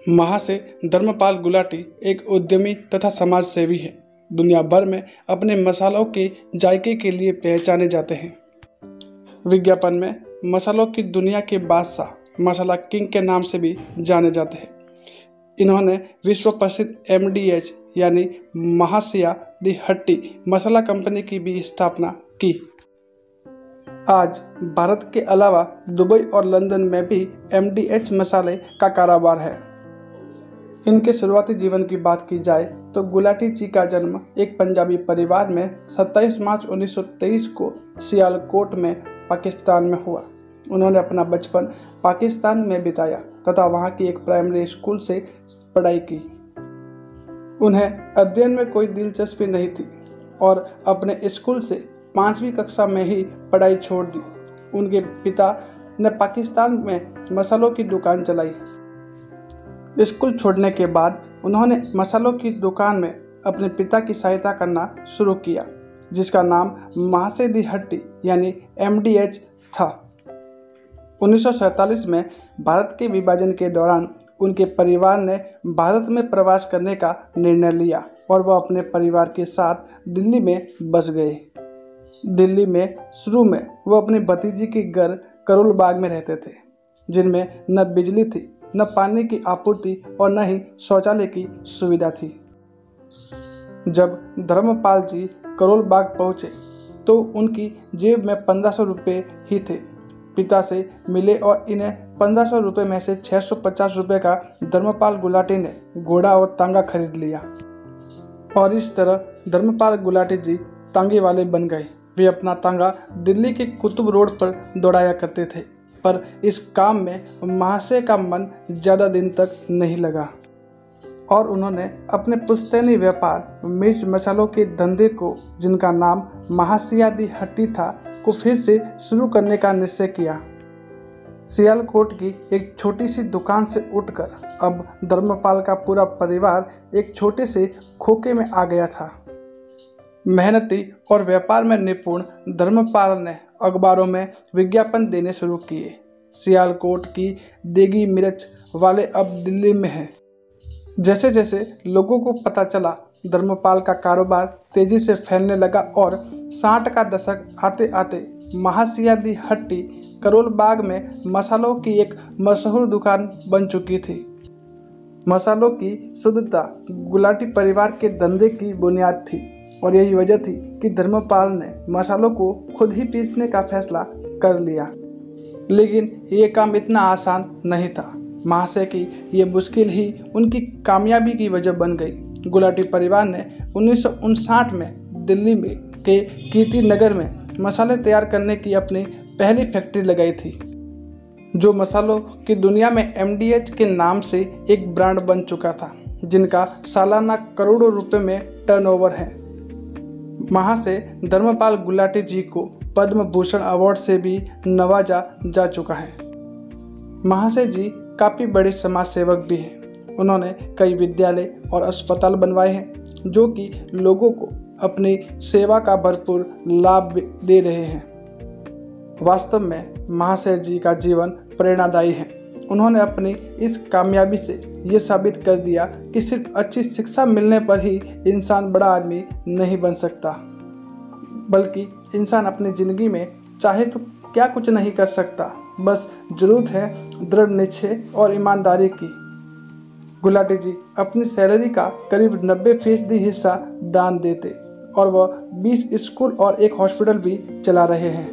महाशय धर्मपाल गुलाटी एक उद्यमी तथा समाज सेवी हैं। दुनिया भर में अपने मसालों के जायके के लिए पहचाने जाते हैं। विज्ञापन में मसालों की दुनिया के बादशाह मसाला किंग के नाम से भी जाने जाते हैं। इन्होंने विश्व प्रसिद्ध MDH यानी महाशया दी हट्टी मसाला कंपनी की भी स्थापना की। आज भारत के अलावा दुबई और लंदन में भी MDH मसाले का कारोबार है। इनके शुरुआती जीवन की बात की जाए तो गुलाटी जी का जन्म एक पंजाबी परिवार में 27 मार्च 1923 को सियालकोट में पाकिस्तान में हुआ। उन्होंने अपना बचपन पाकिस्तान में बिताया तथा वहां की एक प्राइमरी स्कूल से पढ़ाई की। उन्हें अध्ययन में कोई दिलचस्पी नहीं थी और अपने स्कूल से 5वीं कक्षा में ही पढ़ाई छोड़ दी। उनके पिता ने पाकिस्तान में मसालों की दुकान चलाई। स्कूल छोड़ने के बाद उन्होंने मसालों की दुकान में अपने पिता की सहायता करना शुरू किया, जिसका नाम महाशय दी हट्टी यानी MDH था। 1947 में भारत के विभाजन के दौरान उनके परिवार ने भारत में प्रवास करने का निर्णय लिया और वह अपने परिवार के साथ दिल्ली में बस गए। दिल्ली में शुरू में वो अपनी भतीजी के घर करोल बाग में रहते थे, जिनमें न बिजली थी, न पानी की आपूर्ति और न ही शौचालय की सुविधा थी। जब धर्मपाल जी करोल बाग पहुँचे तो उनकी जेब में 1500 रुपये ही थे। पिता से मिले और इन्हें 1500 रुपये में से 650 रुपये का धर्मपाल गुलाटी ने घोड़ा और तांगा खरीद लिया और इस तरह धर्मपाल गुलाटी जी तांगे वाले बन गए। वे अपना तांगा दिल्ली के कुतुब रोड पर दौड़ाया करते थे, पर इस काम में महाशय का मन ज़्यादा दिन तक नहीं लगा और उन्होंने अपने पुश्तैनी व्यापार मिर्च मसालों के धंधे को, जिनका नाम महाशया दी हट्टी था, को फिर से शुरू करने का निश्चय किया। सियालकोट की एक छोटी सी दुकान से उठकर अब धर्मपाल का पूरा परिवार एक छोटे से खोखे में आ गया था। मेहनती और व्यापार में निपुण धर्मपाल ने अखबारों में विज्ञापन देने शुरू किए। सियालकोट की देगी मिर्च वाले अब दिल्ली में हैं। जैसे जैसे लोगों को पता चला, धर्मपाल का कारोबार तेजी से फैलने लगा और 60 का दशक आते आते महाशया दी हट्टी करोल बाग में मसालों की एक मशहूर दुकान बन चुकी थी। मसालों की शुद्धता गुलाटी परिवार के धंधे की बुनियाद थी और यही वजह थी कि धर्मपाल ने मसालों को खुद ही पीसने का फैसला कर लिया। लेकिन ये काम इतना आसान नहीं था। महाशय की ये मुश्किल ही उनकी कामयाबी की वजह बन गई। गुलाटी परिवार ने 1959 में दिल्ली में के कीर्ति नगर में मसाले तैयार करने की अपनी पहली फैक्ट्री लगाई थी, जो मसालों की दुनिया में MDH के नाम से एक ब्रांड बन चुका था, जिनका सालाना करोड़ों रुपए में टर्नओवर है। महाशय धर्मपाल गुलाटी जी को पद्म भूषण अवार्ड से भी नवाजा जा चुका है। महाशय जी काफ़ी बड़े समाज सेवक भी हैं। उन्होंने कई विद्यालय और अस्पताल बनवाए हैं, जो कि लोगों को अपनी सेवा का भरपूर लाभ दे रहे हैं। वास्तव में महाशय जी का जीवन प्रेरणादायी है। उन्होंने अपनी इस कामयाबी से ये साबित कर दिया कि सिर्फ अच्छी शिक्षा मिलने पर ही इंसान बड़ा आदमी नहीं बन सकता, बल्कि इंसान अपनी ज़िंदगी में चाहे तो क्या कुछ नहीं कर सकता, बस जरूरत है दृढ़ निश्चय और ईमानदारी की। गुलाटी जी अपनी सैलरी का करीब 90% हिस्सा दान देते और वह 20 स्कूल और एक हॉस्पिटल भी चला रहे हैं।